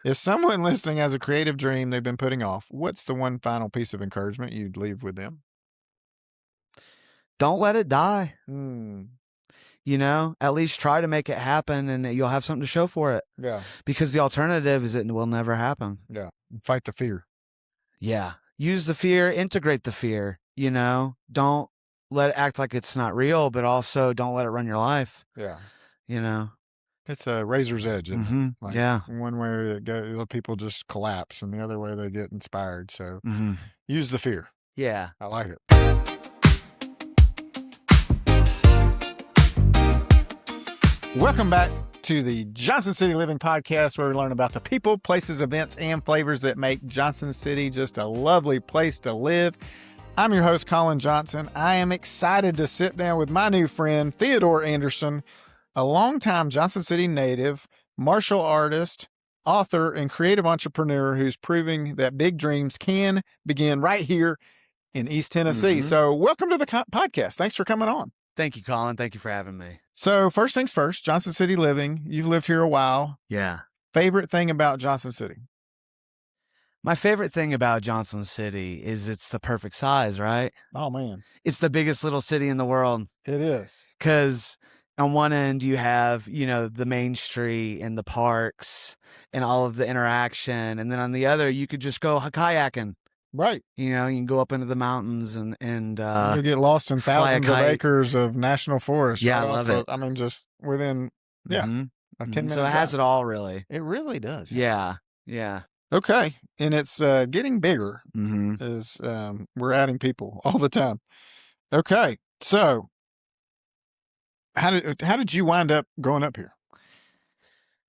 If someone listening has a creative dream they've been putting off, what's the one final piece of encouragement you'd leave with them? Don't let it die. Hmm. At least try to make it happen and you'll have something to show for it. Yeah. Because the alternative is it will never happen. Yeah. Fight the fear. Yeah. Use the fear, integrate the fear, Don't let it act like it's not real, but also don't let it run your life. Yeah. You know? It's a razor's edge, isn't it? Like Yeah. one way it goes, people just collapse, and the other way they get inspired. So Mm-hmm. use the fear. Yeah. I like it. Welcome back to the Johnson City Living Podcast, where we learn about the people, places, events, and flavors that make Johnson City just a lovely place to live. I'm your host, Colin Johnson. I am excited to sit down with my new friend, Theodore Anderson, a longtime Johnson City native, martial artist, author, and creative entrepreneur who's proving that big dreams can begin right here in East Tennessee. Mm-hmm. So welcome to the podcast. Thanks for coming on. Thank you, Colin. Thank you for having me. So first things first, Johnson City Living. You've lived here a while. Yeah. Favorite thing about Johnson City? My favorite thing about Johnson City is it's the perfect size, right? Oh, man. It's the biggest little city in the world. It is. Because on one end you have, the main street and the parks and all of the interaction. And then on the other, you could just go kayaking. Right. You can go up into the mountains and you get lost in thousands of acres of national forest. Yeah, I love it. I mean, just within, a 10-minute So it has it all, really. It really does. Yeah. Okay. And it's getting bigger Mm-hmm. as we're adding people all the time. Okay. So how did you wind up growing up here?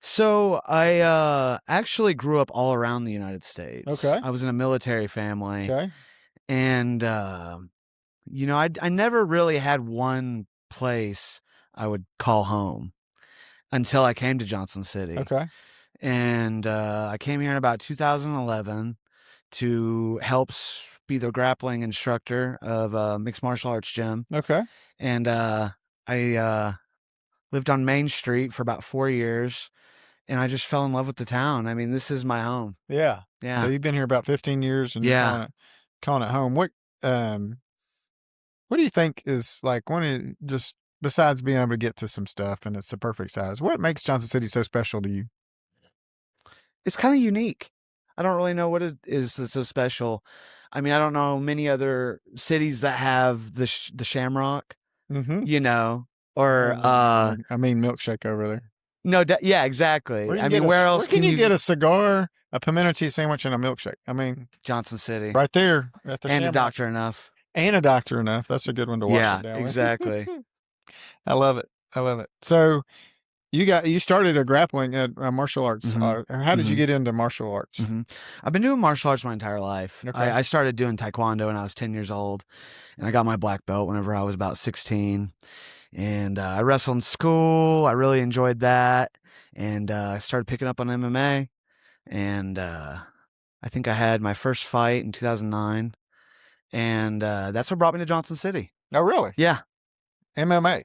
So I actually grew up all around the United States. Okay. I was in a military family. Okay. And, I never really had one place I would call home until I came to Johnson City. Okay. And I came here in about 2011 to help be the grappling instructor of a mixed martial arts gym. Okay. And I lived on Main Street for about 4 years. And I just fell in love with the town. I mean, this is my home. Yeah. Yeah. So you've been here about 15 years and yeah. calling it home. What do you think is like just besides being able to get to some stuff and it's the perfect size, what makes Johnson City so special to you? It's kind of unique. I don't really know what it is that's so special. I mean, I don't know many other cities that have the Shamrock, or I mean, milkshake over there. No, yeah, exactly. I mean, where else can you get a cigar, a pimento cheese sandwich, and a milkshake? I mean, Johnson City, right there at the and Shamrock. a Doctor Enough, and a Doctor Enough. That's a good one to wash it down with. Exactly. I love it. So you started a grappling martial arts. Mm-hmm. How did you get into martial arts? Mm-hmm. I've been doing martial arts my entire life. Okay. I started doing Taekwondo when I was 10 years old, and I got my black belt whenever I was about 16. And I wrestled in school. I really enjoyed that. And I started picking up on MMA. And I think I had my first fight in 2009. And that's what brought me to Johnson City. Oh, really? Yeah. MMA.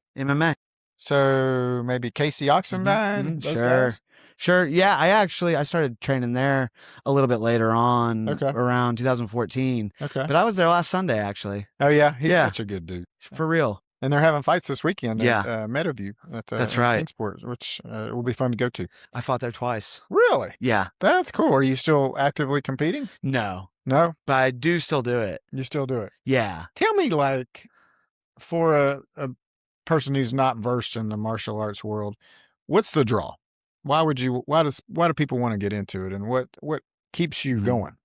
So maybe Casey Oxendine? Mm-hmm. Sure. Yeah, I started training there a little bit later on, around 2014. Okay. But I was there last Sunday, actually. Oh, yeah? He's such a good dude. For real. And they're having fights this weekend at Meadowview. That's right. Kingsport, which will be fun to go to. I fought there twice. Really? Yeah. That's cool. Are you still actively competing? No. No? But I do still do it. You still do it? Yeah. Tell me, like, for a person who's not versed in the martial arts world, what's the draw? Why do people want to get into it, and what keeps you going?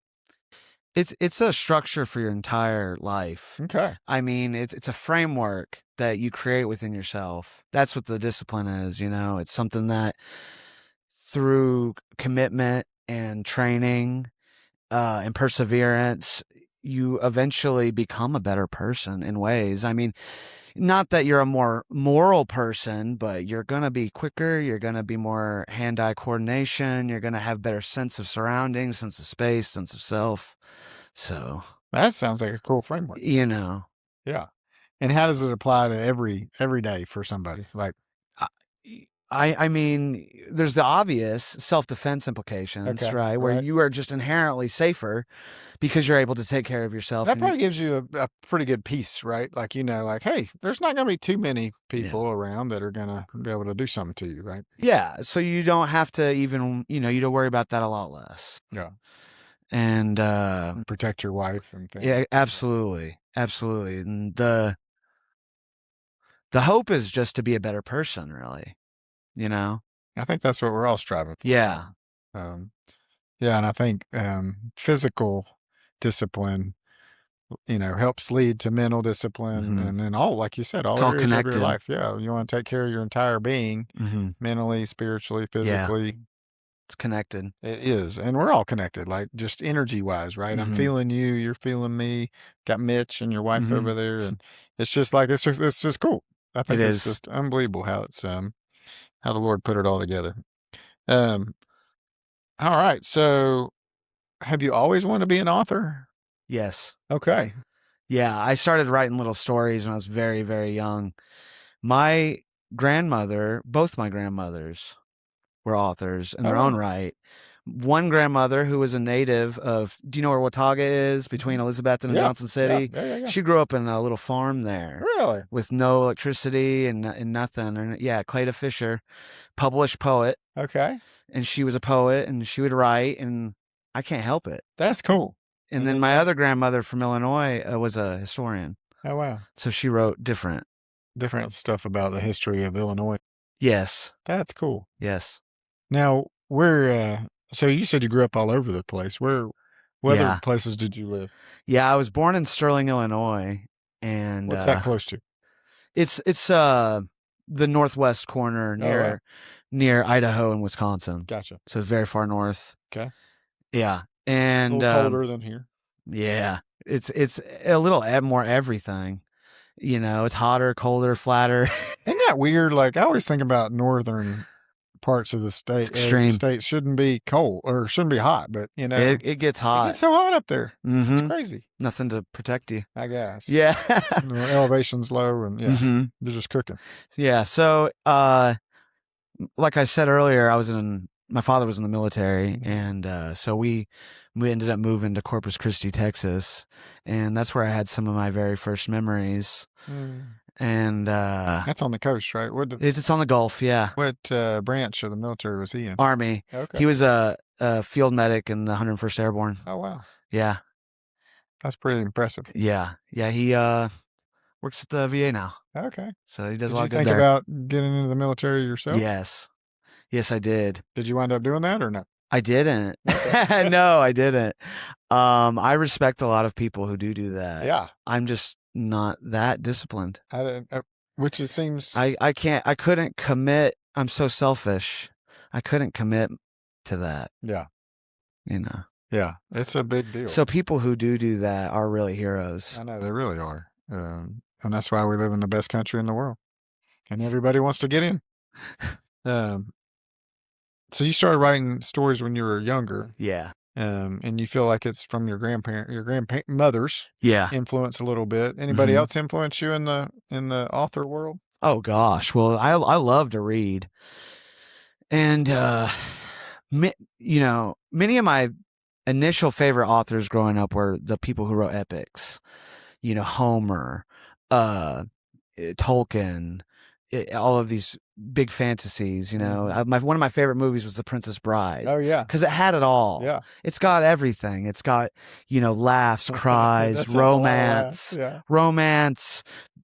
It's a structure for your entire life. Okay. I mean, it's a framework that you create within yourself. That's what the discipline is, It's something that through commitment and training and perseverance, you eventually become a better person in ways. I mean, not that you're a more moral person, but you're going to be quicker. You're going to be more hand-eye coordination. You're going to have better sense of surroundings, sense of space, sense of self. So that sounds like a cool framework. Yeah. And how does it apply to every day for somebody? Like, I mean, there's the obvious self-defense implications, Okay, right? Where right. you are just inherently safer because you're able to take care of yourself. That and probably gives you a pretty good peace, right? Like, like, hey, there's not going to be too many Yeah. people around that are going to be able to do something to you, right? Yeah. So you don't have to even, you don't worry about that a lot less. Yeah. And Protect your wife and family. yeah, absolutely. Absolutely. And the hope is just to be a better person, really. I think that's what we're all striving for. Yeah. Yeah, and I think physical discipline, helps lead to mental discipline, Mhm. and then all, like you said, all It's all areas of your connected. life. Yeah, you want to take care of your entire being, Mhm. mentally, spiritually, Yeah. physically. It's connected. It is, and we're all connected, like just energy wise, right? I'm Mhm. feeling you, you're feeling me. Got Mitch and your wife Mhm. over there, and it's just like it's just cool. I think It it's is. just unbelievable how it's how the Lord put it all together. Um, all right, so have you always wanted to be an author? Yes. Okay. Yeah, I started writing little stories when I was very, very young. My grandmother, both my grandmothers were authors in Oh, their wow. own right. One grandmother who was a native of, do you know where Watauga is between Elizabeth and Yeah, Johnson City? yeah. She grew up in a little farm there Really? with no electricity and nothing. And yeah, Cleta Fisher, published poet, Okay. and she was a poet and she would write, and I can't help it. That's cool. And then my other grandmother from Illinois was a historian. Oh, wow. So she wrote different Stuff about the history of Illinois. Yes. That's cool. Yes. Now, so you said you grew up all over the place. What other places did you live? Yeah, I was born in Sterling, Illinois, and What's that close to? It's the northwest corner near Idaho and Wisconsin. Gotcha. So it's very far north. Okay. Yeah, and A little colder than here. Yeah, it's a little more everything. It's hotter, colder, flatter. Isn't that weird? Like, I always think about northern parts of the state. Extreme. State shouldn't be cold or shouldn't be hot, but it gets hot. It gets so hot up there. Mm-hmm. It's crazy. Nothing to protect you, I guess. Yeah. Elevation's low, and they're just cooking. Yeah. So, like I said earlier, my father was in the military, and so we ended up moving to Corpus Christi, Texas, and that's where I had some of my very first memories. And that's on the coast, right? It's on the Gulf, yeah. What branch of the military was he in? Army. Okay. He was a field medic in the 101st Airborne. Oh, wow. Yeah. That's pretty impressive. Yeah. He works at the VA now. Okay. So he does a lot of good there. Did you think about getting into the military yourself? Yes, I did. Did you wind up doing that or not? I didn't. Okay. No, I didn't. I respect a lot of people who do that. Yeah. I'm just not that disciplined. Which it seems. I couldn't commit. I'm so selfish. I couldn't commit to that. Yeah. Yeah, it's a big deal. So people who do that are really heroes. I know, they really are. And that's why we live in the best country in the world. And everybody wants to get in. So you started writing stories when you were younger. Yeah. And you feel like it's from your grandmother's influence a little bit. Anybody else influence you in the author world? Oh gosh. Well, I love to read. And many of my initial favorite authors growing up were the people who wrote epics. Homer, Tolkien, all of these big fantasies. One of my favorite movies was The Princess Bride. Oh yeah, because it had it all. Yeah, it's got everything. It's got laughs, cries, romance,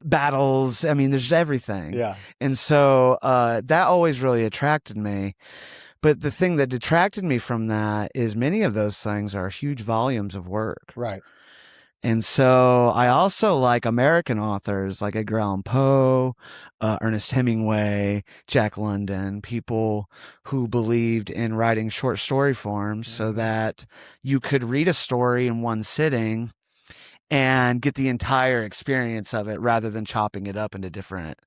battles. I mean, there's everything. Yeah, and so that always really attracted me. But the thing that detracted me from that is many of those things are huge volumes of work. Right. And so I also like American authors like Edgar Allan Poe, Ernest Hemingway, Jack London, people who believed in writing short story forms so that you could read a story in one sitting and get the entire experience of it rather than chopping it up into different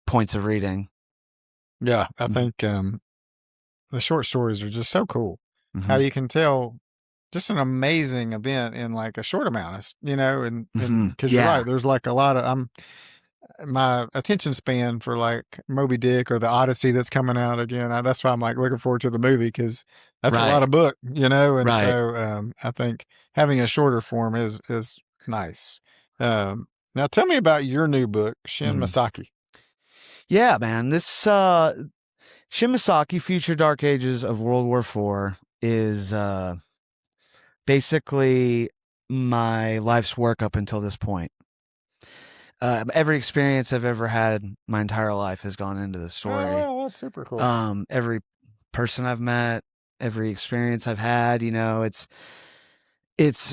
points of reading. Yeah, I think the short stories are just so cool. How you can tell just an amazing event in like a short amount of, and because you're right, there's like a lot of my attention span for like Moby Dick or the Odyssey that's coming out again. That's why I'm like looking forward to the movie, because that's a lot Right. of book, you know. And Right. so I think having a shorter form is nice. Now tell me about your new book, Shin Mhm. Misaki. Yeah, man. This Shin Misaki, Future Dark Ages of World War IV, is basically my life's work up until this point. Every experience I've ever had my entire life has gone into the story. Oh, that's super cool. Every person I've met, every experience I've had, you know, it's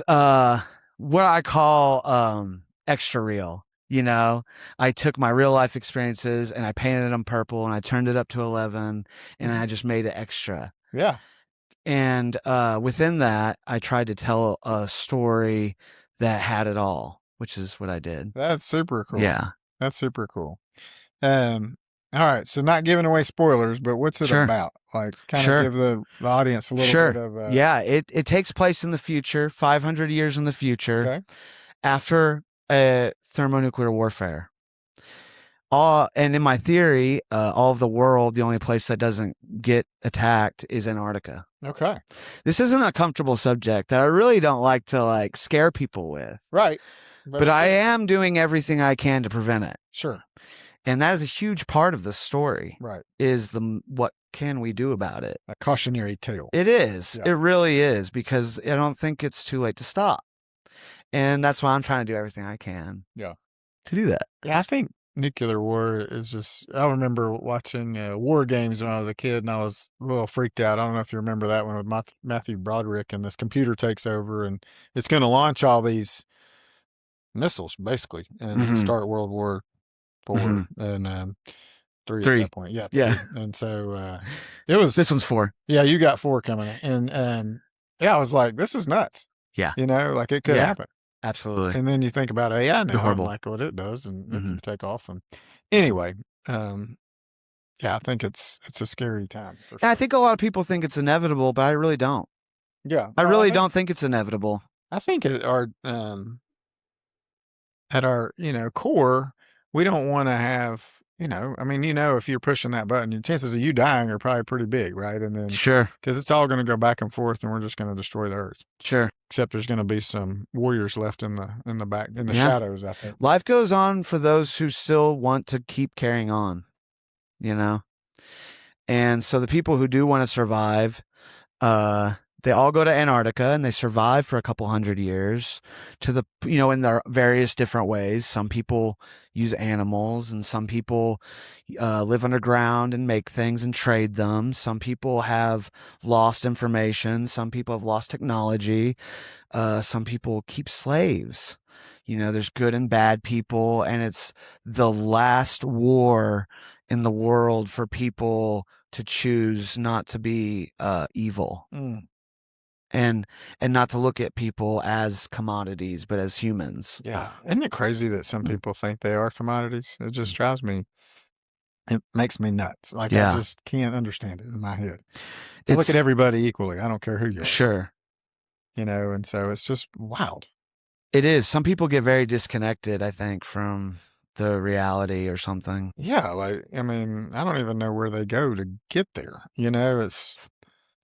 what I call extra real. You know, I took my real life experiences and I painted them purple and I turned it up to 11 and I just made it extra. Yeah. And within that, I tried to tell a story that had it all, which is what I did. That's super cool. Yeah. That's super cool. All right. So not giving away spoilers, but what's it Sure. about? Like, kind of Sure. give the audience a little Sure. bit of. Yeah. It takes place in the future, 500 years in the future, Okay. after thermonuclear warfare. And in my theory, all of the world, the only place that doesn't get attacked is Antarctica. Okay. This isn't a comfortable subject that I really don't like to like scare people with. Right. But I am doing everything I can to prevent it. Sure. And that is a huge part of the story. Right. Is what can we do about it? A cautionary tale. It is. Yeah. It really is, because I don't think it's too late to stop. And that's why I'm trying to do everything I can. Yeah. To do that. Yeah, I think nuclear war is just. I remember watching war games when I was a kid, and I was a little freaked out. I don't know if you remember that one with Matthew Broderick, and this computer takes over, and it's going to launch all these missiles basically and start World War IV and 3 at that point. Yeah, 3. Yeah. And so it was. This one's 4. Yeah, you got 4 coming in, and yeah, I was like, this is nuts. Yeah. You know, like it could happen. Absolutely. And then you think about AI now, horrible. like what it does, and it can take off. And anyway, yeah, I think it's a scary time. For sure. And I think a lot of people think it's inevitable, but I really don't. Yeah, I really don't think it's inevitable. I think at our core, we don't want to have. I mean, if you're pushing that button, your chances of you dying are probably pretty big, right? And then Sure. Because it's all going to go back and forth, and we're just going to destroy the earth. Sure. Except there's going to be some warriors left in the back in the shadows, I think. Life goes on for those who still want to keep carrying on, And so the people who do want to survive, they all go to Antarctica and they survive for a couple hundred years in their various different ways. Some people use animals, and some people live underground and make things and trade them. Some people have lost information. Some people have lost technology. Some people keep slaves. There's good and bad people, and it's the last war in the world for people to choose not to be evil. And not to look at people as commodities, but as humans. Yeah. Isn't it crazy that some people think they are commodities? It just drives me. It makes me nuts. Like, I just can't understand it in my head. I look at everybody equally. I don't care who you are. Sure. And so it's just wild. It is. Some people get very disconnected, I think, from the reality or something. Yeah. Like, I mean, I don't even know where they go to get there. It's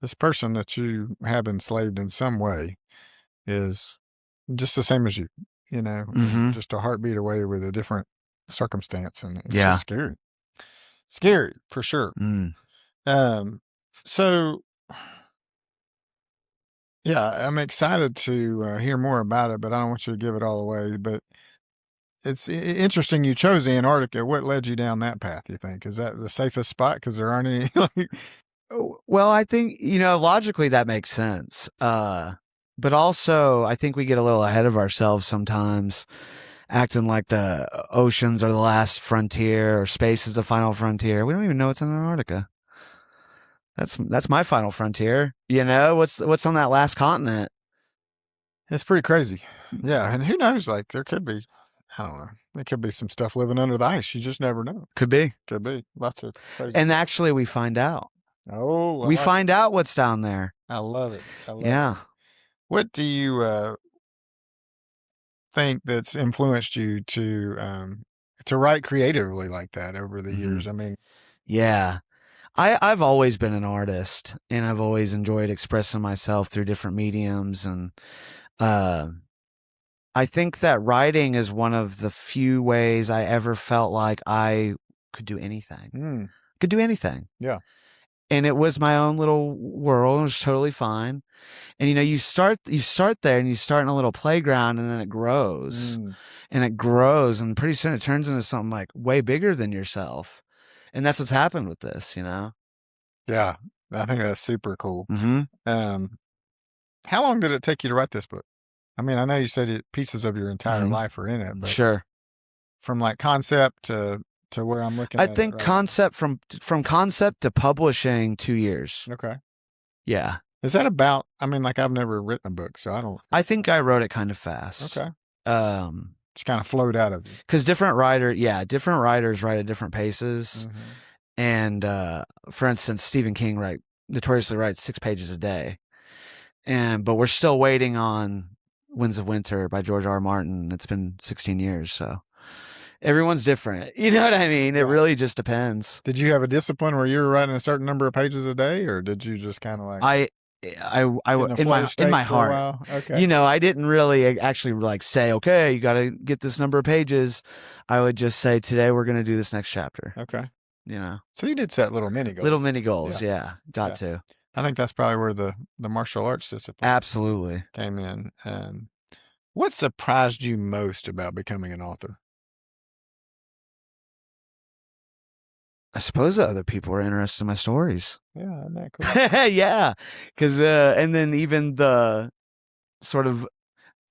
this person that you have enslaved in some way is just the same as you, just a heartbeat away with a different circumstance. And it's just scary. Scary, for sure. So, yeah, I'm excited to hear more about it, but I don't want you to give it all away. But it's interesting you chose Antarctica. What led you down that path, you think? Is that the safest spot? Because there aren't any... Well, I think, logically that makes sense. But also, I think we get a little ahead of ourselves sometimes, acting like the oceans are the last frontier or space is the final frontier. We don't even know what's in Antarctica. That's my final frontier. What's on that last continent? It's pretty crazy. Yeah, and who knows? Like, there could be, I don't know. There could be some stuff living under the ice. You just never know. Could be. Lots of crazy. And actually, we find out. Oh, we find out what's down there. I love it. Yeah. What do you think that's influenced you to to write creatively like that over the Mhm. years. I mean, Yeah. I've always been an artist, and I've always enjoyed expressing myself through different mediums. And I think that writing is one of the few ways I ever felt like I could do anything. Could do anything. Yeah. And it was my own little world. It was totally fine. And you start there, and you start in a little playground, and then it grows. And it grows, and pretty soon it turns into something like way bigger than yourself. And that's what's happened with this, Yeah. I think that's super cool. Mm-hmm. How long did it take you to write this book? I mean, I know you said pieces of your entire life are in it, but Sure. from like concept to where I'm looking at I think it right concept from concept to publishing 2 years. now. Okay. Yeah. Is that about, I mean, like I've never written a book, so I don't. I think I wrote it kind of fast. Okay. Just kind of flowed out of you. Because different writers write at different paces. And for instance, Stephen King notoriously writes 6 pages a day. But we're still waiting on Winds of Winter by George R. R. Martin. It's been 16 years, so everyone's different. You know what I mean? It really just depends. Did you have a discipline where you were writing a certain number of pages a day, or did you just kind of like in my heart? Okay. I didn't really actually like say, okay, you got to get this number of pages. I would just say, today we're going to do this next chapter. Okay. So you did set little mini goals. Little mini goals, yeah. Got to. I think that's probably where the martial arts discipline absolutely came in. What surprised you most about becoming an author? I suppose that other people are interested in my stories. Yeah, isn't that cool? Yeah, because and then even the sort of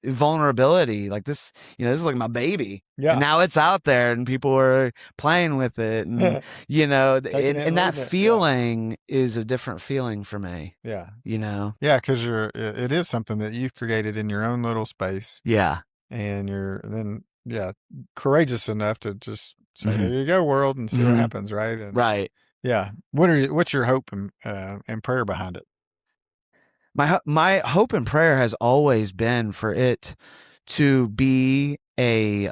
vulnerability, like this, this is like my baby. Yeah. And now it's out there, and people are playing with it, and and that feeling is a different feeling for me. Yeah. Yeah, because it is something that you've created in your own little space. Yeah. And you're then courageous enough to just say, "Here you go, world," and see what happens, right? And, right. Yeah. What's your hope and prayer behind it? My hope and prayer has always been for it to be a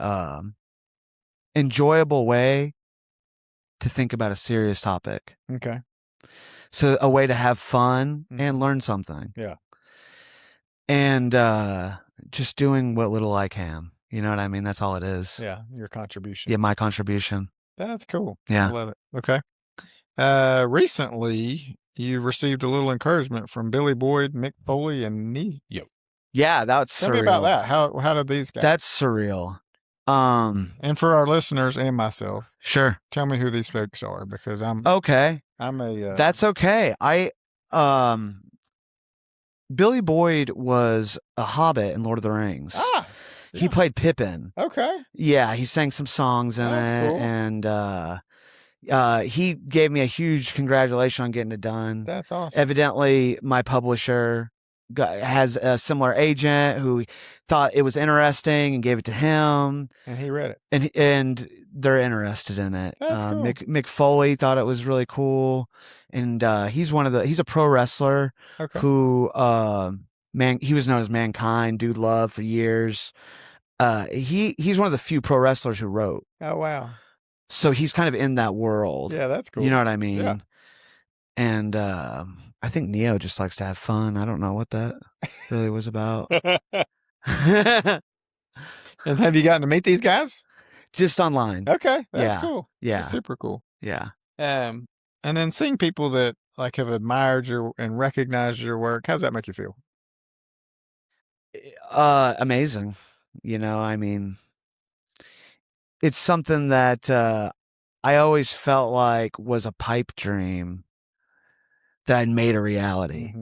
enjoyable way to think about a serious topic. Okay. So a way to have fun and learn something. Yeah. And just doing what little I can. You know what I mean? That's all it is. Yeah, your contribution. Yeah, my contribution. That's cool. Yeah. I love it. Okay. Recently, you received a little encouragement from Billy Boyd, Mick Foley, and Neo. Yeah, that's Tell surreal. me about that. How did these guys? That's surreal. And for our listeners and myself, sure. Tell me who these folks are, because okay. That's okay. Billy Boyd was a hobbit in Lord of the Rings. Yeah. He played Pippin. Okay. Yeah, he sang some songs in it. Cool. And he gave me a huge congratulation on getting it done. That's awesome. Evidently, my publisher has a similar agent who thought it was interesting and gave it to him. And he read it. And they're interested in it. That's cool. Mick Foley thought it was really cool. And he's a pro wrestler who he was known as Mankind, Dude Love for years. He's one of the few pro wrestlers who wrote. Oh, wow. So he's kind of in that world. Yeah, that's cool. You know what I mean? Yeah. And I think Neo just likes to have fun. I don't know what that really was about. And have you gotten to meet these guys? Just online. Okay, that's cool. Yeah, that's super cool. Yeah. And then seeing people that like have admired your and recognized your work, how's that make you feel? Amazing. I mean, it's something that I always felt like was a pipe dream that I'd made a reality.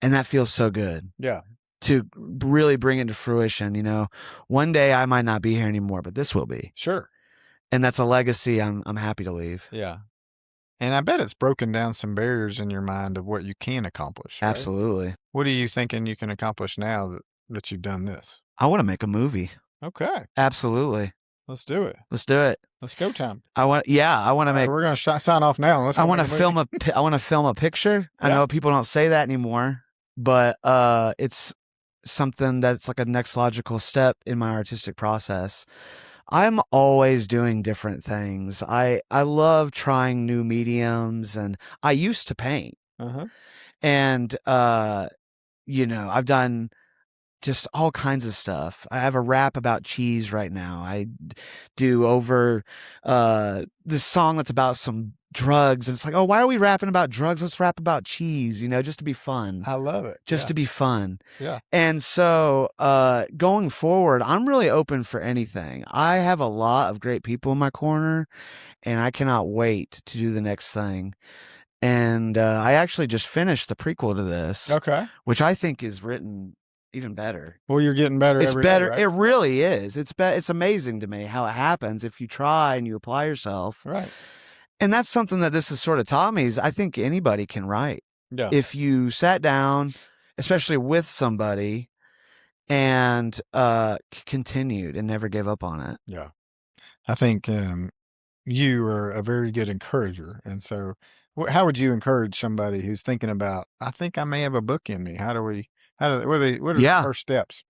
And that feels so good. Yeah. To really bring it to fruition. One day I might not be here anymore, but this will be. Sure. And that's a legacy I'm happy to leave. Yeah. And I bet it's broken down some barriers in your mind of what you can accomplish. Right? Absolutely. What are you thinking you can accomplish now that you've done this? I want to make a movie. Okay. Absolutely. Let's do it. Let's do it. Let's go time. I want to make. We're going to sign off now. I want to film a picture. Yeah. I know people don't say that anymore, but it's something that's like a next logical step in my artistic process. I'm always doing different things. I love trying new mediums, and I used to paint. Uh-huh. And I've done just all kinds of stuff. I have a rap about cheese right now. I do over this song that's about some drugs, and it's like, oh, why are we rapping about drugs? Let's rap about cheese, just to be fun. I love it. Just to be fun. Yeah. And so going forward, I'm really open for anything. I have a lot of great people in my corner, and I cannot wait to do the next thing. And I actually just finished the prequel to this, Okay. which I think is written even better. Well, you're getting better It's every better. day, right? It really is. It's amazing to me how it happens if you try and you apply yourself. Right. And that's something that this has sort of taught me is I think anybody can write. Yeah. If you sat down, especially with somebody, and continued and never gave up on it. Yeah. I think you are a very good encourager. And so how would you encourage somebody who's thinking about, I think I may have a book in me? What are the first steps?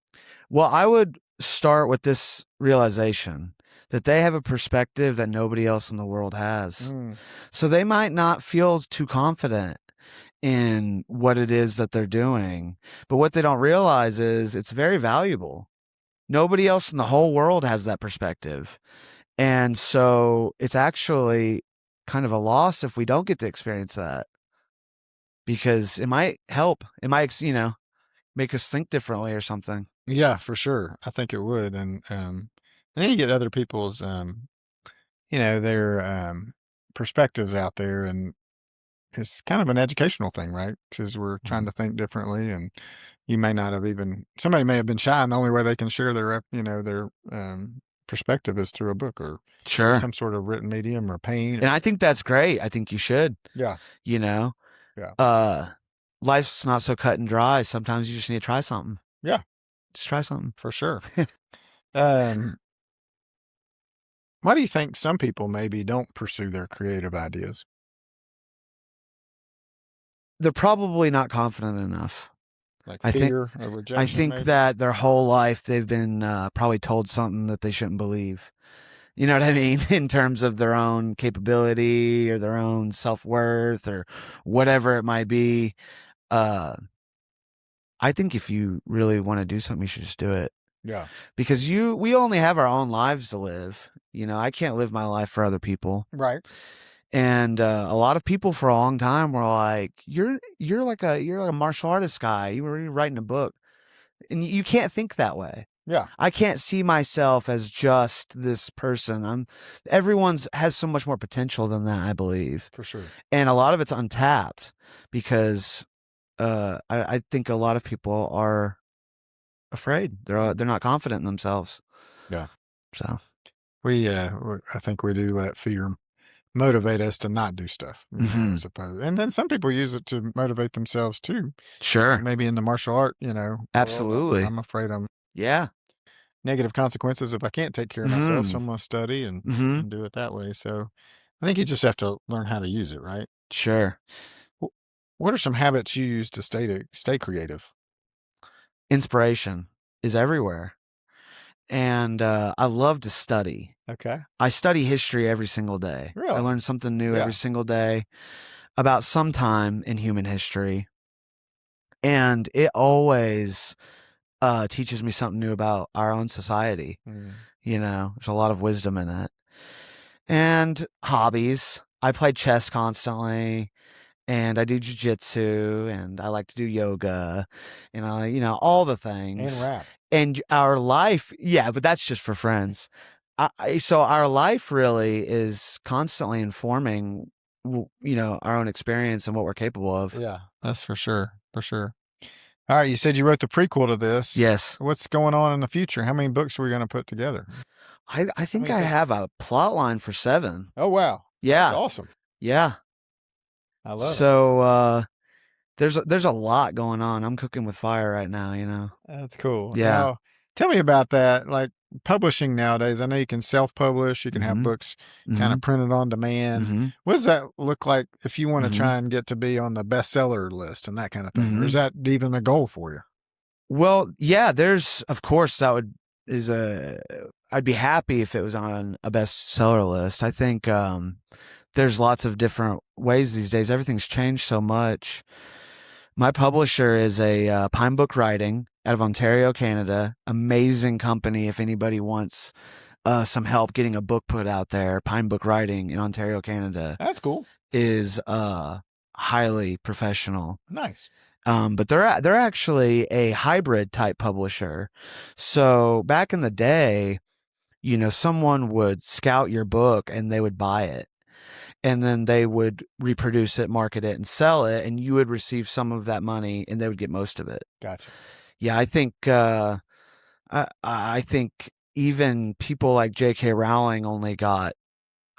Well, I would start with this realization that they have a perspective that nobody else in the world has. So they might not feel too confident in what it is that they're doing, but what they don't realize is it's very valuable. Nobody else in the whole world has that perspective. And so it's actually kind of a loss if we don't get to experience that, because it might help. It might, make us think differently or something. Yeah, for sure. I think it would. And then you get other people's, their perspectives out there, and it's kind of an educational thing, right? Because we're trying to think differently, and you may not have somebody may have been shy, and the only way they can share their perspective is through a book or some sort of written medium or paint. And I think that's great. I think you should. Yeah. Yeah. Life's not so cut and dry. Sometimes you just need to try something. Yeah. Just try something. For sure. Why do you think some people maybe don't pursue their creative ideas? They're probably not confident enough. Like fear or rejection? I think that their whole life they've been probably told something that they shouldn't believe. You know what I mean? In terms of their own capability or their own self-worth or whatever it might be. I think if you really want to do something, you should just do it. Yeah. Because we only have our own lives to live. I can't live my life for other people. Right. And a lot of people for a long time were like, you're like a martial artist guy. You were writing a book. And you can't think that way. Yeah. I can't see myself as just this person. Everyone's has so much more potential than that, I believe. For sure. And a lot of it's untapped because I think a lot of people are afraid. They're not confident in themselves. Yeah. So I think we do let fear motivate us to not do stuff, I suppose. And then some people use it to motivate themselves too. Sure. Maybe in the martial art, Absolutely. I'm afraid yeah. Negative consequences if I can't take care of myself, so I'm going to study and do it that way. So I think you just have to learn how to use it, right? Sure. What are some habits you use to stay creative? Inspiration is everywhere. And I love to study. Okay. I study history every single day. Really? I learn something new every single day about some time in human history. And it always teaches me something new about our own society. There's a lot of wisdom in it. And hobbies. I play chess constantly. And I do jujitsu, and I like to do yoga, and all the things. And rap. And our life, yeah, but that's just for friends. So our life really is constantly informing, our own experience and what we're capable of. Yeah, that's for sure. For sure. All right. You said you wrote the prequel to this. Yes. What's going on in the future? How many books are we going to put together? I think I have a plot line for 7. Oh, wow. Yeah. That's awesome. Yeah. I love it. So, there's a lot going on. I'm cooking with fire right now, That's cool. Yeah. Now, tell me about that. Like publishing nowadays, I know you can self-publish, you can have books kind of printed on demand. What does that look like if you want to try and get to be on the bestseller list and that kind of thing? Or is that even the goal for you? Well, yeah, of course that would is I'd be happy if it was on a bestseller list. I think there's lots of different ways these days. Everything's changed so much. My publisher is a Pine Book Writing out of Ontario, Canada. Amazing company. If anybody wants some help getting a book put out there, Pine Book Writing in Ontario, Canada. That's cool. Is highly professional. Nice. But they're actually a hybrid type publisher. So back in the day, someone would scout your book and they would buy it. And then they would reproduce it, market it, and sell it, and you would receive some of that money, and they would get most of it. Gotcha. Yeah, I think I think even people like J.K. Rowling only got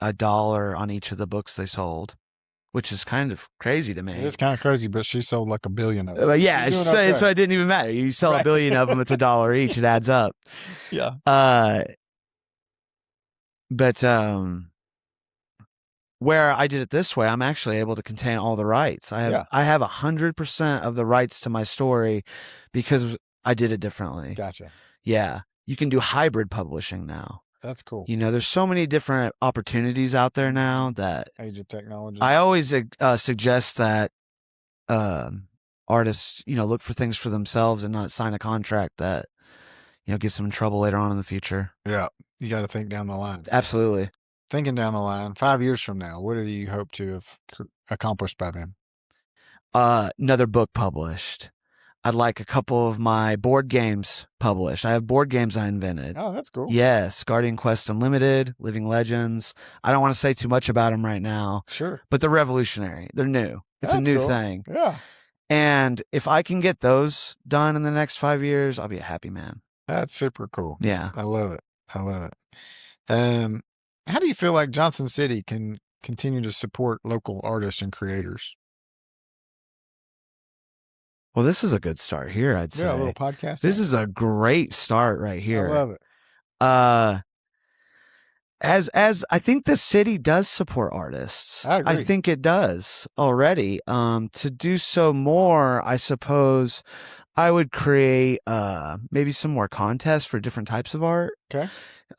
$1 on each of the books they sold, which is kind of crazy to me. It is kind of crazy, but she sold like 1 billion of them. Yeah, so it didn't even matter. You sell 1 billion of them, it's $1 each. It adds up. Yeah. But where I did it this way, I'm actually able to contain all the rights. I have 100% of the rights to my story because I did it differently. Gotcha. Yeah. You can do hybrid publishing now. That's cool. There's so many different opportunities out there now that age of technology. I always suggest that artists, look for things for themselves and not sign a contract that, gets them in trouble later on in the future. Yeah. You got to think down the line. Absolutely. Thinking down the line, 5 years from now, what do you hope to have accomplished by then? Another book published. I'd like a couple of my board games published. I have board games I invented. Oh, that's cool. Yes. Guardian Quest Unlimited, Living Legends. I don't want to say too much about them right now. Sure. But they're revolutionary. They're new. It's a new thing. Yeah. And if I can get those done in the next 5 years, I'll be a happy man. That's super cool. Yeah. I love it. How do you feel like Johnson City can continue to support local artists and creators? Well, this is a good start here, I'd say. Yeah, a little podcast. This is a great start right here. I love it. As I think the city does support artists. I agree. I think it does already. To do so more, I suppose I would create maybe some more contests for different types of art. Okay.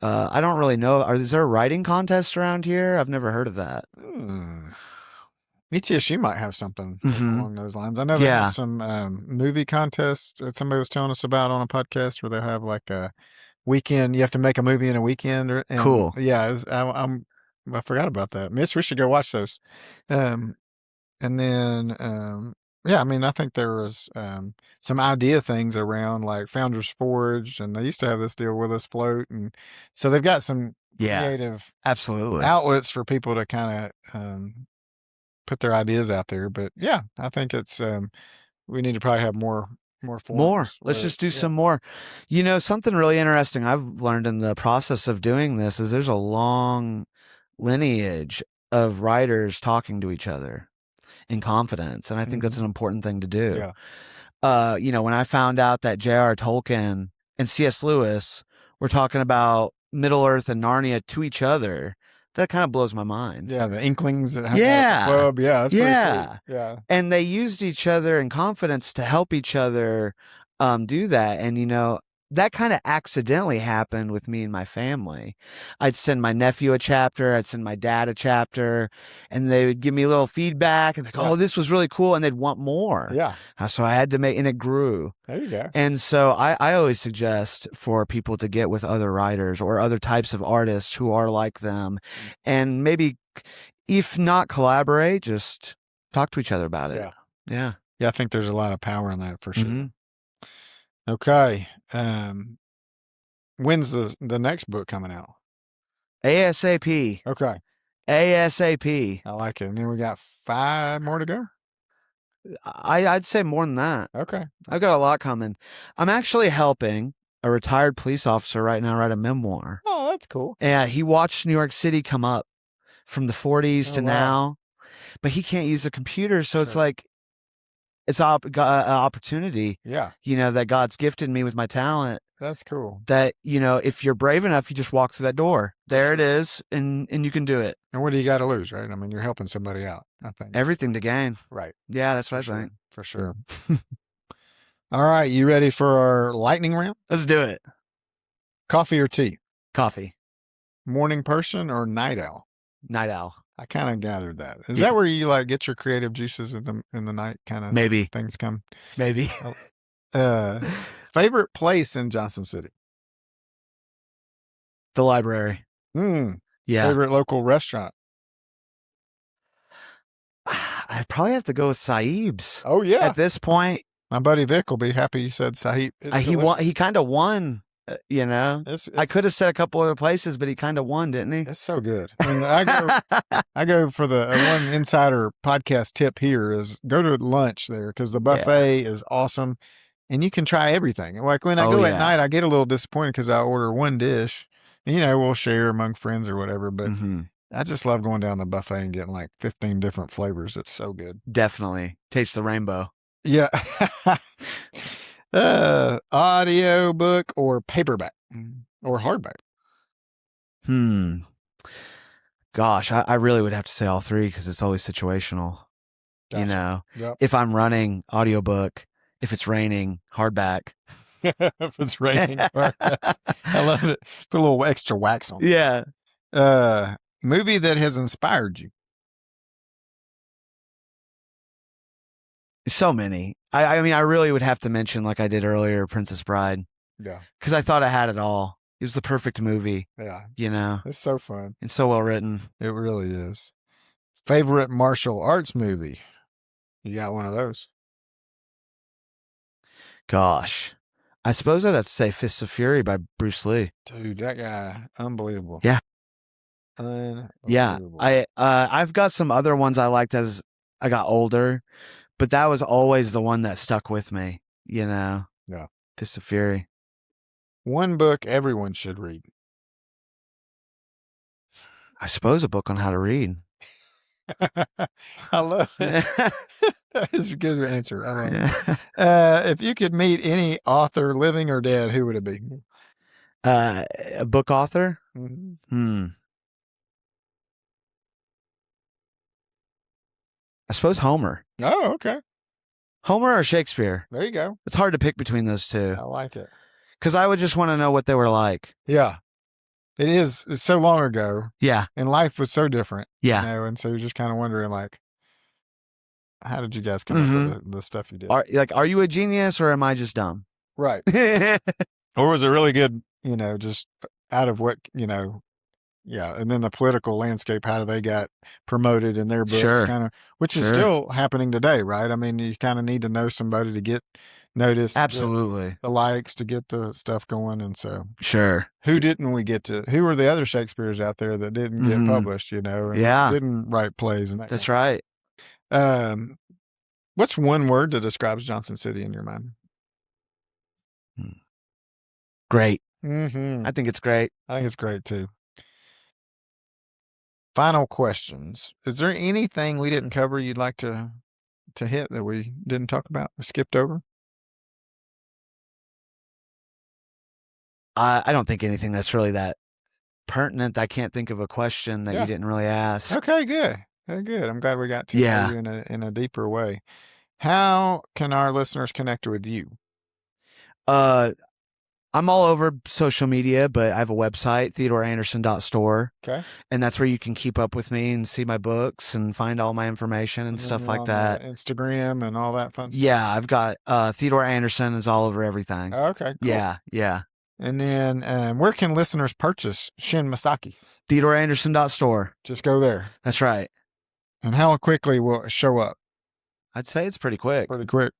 I don't really know. Is there a writing contest around here? I've never heard of that. ETSU might have something along those lines. I know they have some movie contests that somebody was telling us about on a podcast where they have like a weekend. You have to make a movie in a weekend. Cool. Yeah, I forgot about that. Mitch, we should go watch those. And then, I think there was some idea things around like Founders Forge, and they used to have this deal with us float, and so they've got some creative absolutely outlets for people to kind of put their ideas out there. But yeah, I think it's we need to probably have more forums. Let's just do some more. Something really interesting I've learned in the process of doing this is there's a long lineage of writers talking to each other in confidence, and I think that's an important thing to do. When I found out that J.R. Tolkien and C.S. Lewis were talking about Middle Earth and Narnia to each other, that kind of blows my mind. Yeah, the Inklings that hang out at the club. Yeah, that's pretty sweet. Yeah. And they used each other in confidence to help each other do that. And, that kind of accidentally happened with me and my family. I'd send my nephew a chapter. I'd send my dad a chapter. And they would give me a little feedback. And like, oh, this was really cool. And they'd want more. Yeah. So I had to and it grew. There you go. And so I always suggest for people to get with other writers or other types of artists who are like them. And maybe, if not collaborate, just talk to each other about it. Yeah. Yeah, I think there's a lot of power in that for sure. Okay. When's the next book coming out? ASAP. Okay. ASAP. I like it. And then we got 5 more to go? I'd say more than that. Okay. I've got a lot coming. I'm actually helping a retired police officer right now write a memoir. Oh, that's cool. Yeah, he watched New York City come up from the 40s to now, but he can't use a computer, so it's like it's an opportunity. Yeah. That God's gifted me with my talent. That's cool. That, if you're brave enough, you just walk through that door. There it is, and you can do it. And what do you got to lose, right? I mean, you're helping somebody out, I think. Everything to gain. Right. Yeah, that's what I think. For sure. All right, you ready for our lightning round? Let's do it. Coffee or tea? Coffee. Morning person or night owl? Night owl. I kind of gathered that. Is Yeah. that where you like get your creative juices in the night kind of Maybe. things come? Maybe. Favorite place in Johnson City? The library. Yeah. Favorite local restaurant? I'd probably have to go with Saeeb's. Oh yeah. At this point, my buddy Vic will be happy you said Saeed. He kind of won. You know, I could have said a couple other places, but he kind of won, didn't he? It's so good. And I go for the one insider podcast tip here is go to lunch there because the buffet is awesome, and you can try everything. Like when I go at night, I get a little disappointed because I order one dish, and we'll share among friends or whatever. But I just love going down the buffet and getting like 15 different flavors. It's so good. Definitely taste the rainbow. Yeah. Audio book or paperback or hardback? Gosh, I really would have to say all three because it's always situational. Gotcha. If I'm running, audiobook. If it's raining, hardback. If it's raining, hardback. I love it. Put a little extra wax on it. Yeah. Movie that has inspired you? So many. I mean, I really would have to mention, like I did earlier, Princess Bride. Yeah. Because I thought I had it all. It was the perfect movie. Yeah. It's so fun. It's so well written. It really is. Favorite martial arts movie? You got one of those? Gosh. I suppose I'd have to say Fists of Fury by Bruce Lee. Dude, that guy, unbelievable. Yeah. Yeah. I've got some other ones I liked as I got older, but that was always the one that stuck with me, Yeah. Fist of Fury. One book everyone should read. I suppose a book on how to read. I love it. That is a good answer. I love it. If you could meet any author, living or dead, who would it be? A book author? I suppose Homer. Oh, okay. Homer or Shakespeare? There you go. It's hard to pick between those two. I like it. Because I would just want to know what they were like. Yeah. It is. It's so long ago. Yeah. And life was so different. Yeah. And so you're just kind of wondering, like, how did you guys come up with the stuff you did? Are you a genius or am I just dumb? Right. Or was it really good, just out of what, yeah. And then the political landscape, how they got promoted in their books, kind of, which is still happening today, right? I mean, you kind of need to know somebody to get noticed. Absolutely. The likes to get the stuff going. And so. Sure. Who didn't we get to? Who were the other Shakespeare's out there that didn't get published, and didn't write plays? And that's right. What's one word that describes Johnson City in your mind? Great. I think it's great. I think it's great too. Final questions. Is there anything we didn't cover you'd like to hit that we didn't talk about, we skipped over? I don't think anything that's really that pertinent. I can't think of a question that you didn't really ask. Okay, good. Good. I'm glad we got to know you in a deeper way. How can our listeners connect with you? I'm all over social media, but I have a website, theodoreanderson.store. Okay. And that's where you can keep up with me and see my books and find all my information and stuff like that. Instagram and all that fun stuff. Yeah, I've got Theodore Anderson is all over everything. Okay, cool. Yeah. And then where can listeners purchase Shin Misaki? TheodoreAnderson.store. Just go there. That's right. And how quickly will it show up? I'd say it's pretty quick. Pretty quick.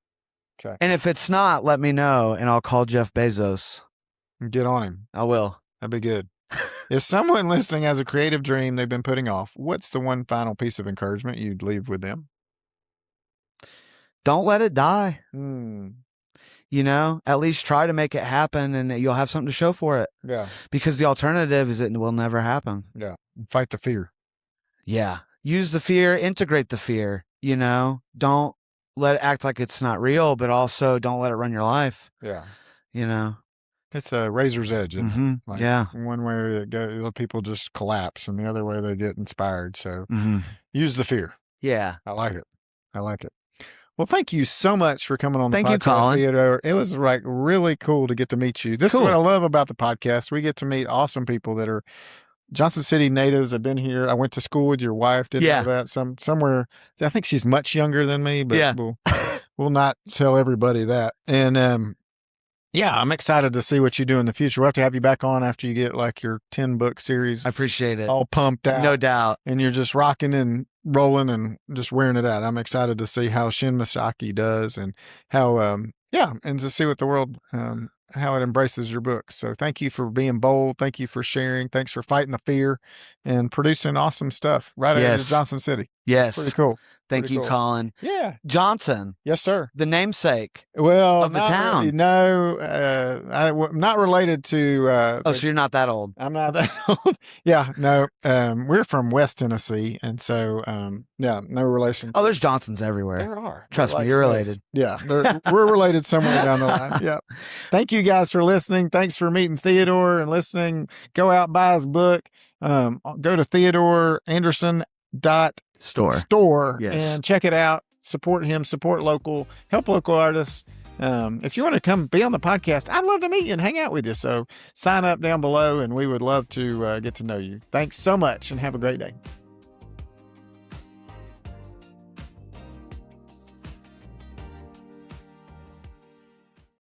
Okay. And if it's not, let me know, and I'll call Jeff Bezos. Get on him. I will. That'd be good. If someone listening has a creative dream they've been putting off, what's the one final piece of encouragement you'd leave with them? Don't let it die. At least try to make it happen, and you'll have something to show for it. Yeah. Because the alternative is it will never happen. Yeah. Fight the fear. Yeah. Use the fear, integrate the fear, Don't let it act like it's not real, but also don't let it run your life. Yeah. It's a razor's edge. Isn't it? Yeah. One way it goes, people just collapse, and the other way they get inspired. So use the fear. Yeah. I like it. Well, thank you so much for coming on the Thank you, podcast, Colin. Theodore. It was like really cool to get to meet you. This Cool. is what I love about the podcast. We get to meet awesome people that are Johnson City natives. Have been here. I went to school with your wife. Didn't know that. Somewhere. I think she's much younger than me, but we'll not tell everybody that. And yeah, I'm excited to see what you do in the future. We'll have to have you back on after you get like your 10-book series I appreciate it. all pumped out. No doubt. And you're just rocking and rolling and just wearing it out. I'm excited to see how Shin Misaki does and how, and to see what the world, how it embraces your book. So thank you for being bold. Thank you for sharing. Thanks for fighting the fear and producing awesome stuff right out of Johnson City. Yes. Pretty cool. Thank you, Colin. Yeah. Johnson. Yes, sir. The namesake. Well, of the town. Really, no, I'm not related to. So you're not that old. I'm not that old. Yeah, no. We're from West Tennessee, and so no relation. There's Johnsons everywhere. There are. Trust me, you're related. Yeah, we're related somewhere down the line. Yeah. Thank you guys for listening. Thanks for meeting Theodore and listening. Go out, buy his book. Go to Theodore Anderson store and check it out. Support him, support local, help local artists. If you want to come be on the podcast, I'd love to meet you and hang out with you. So sign up down below and we would love to get to know you. Thanks so much and have a great day.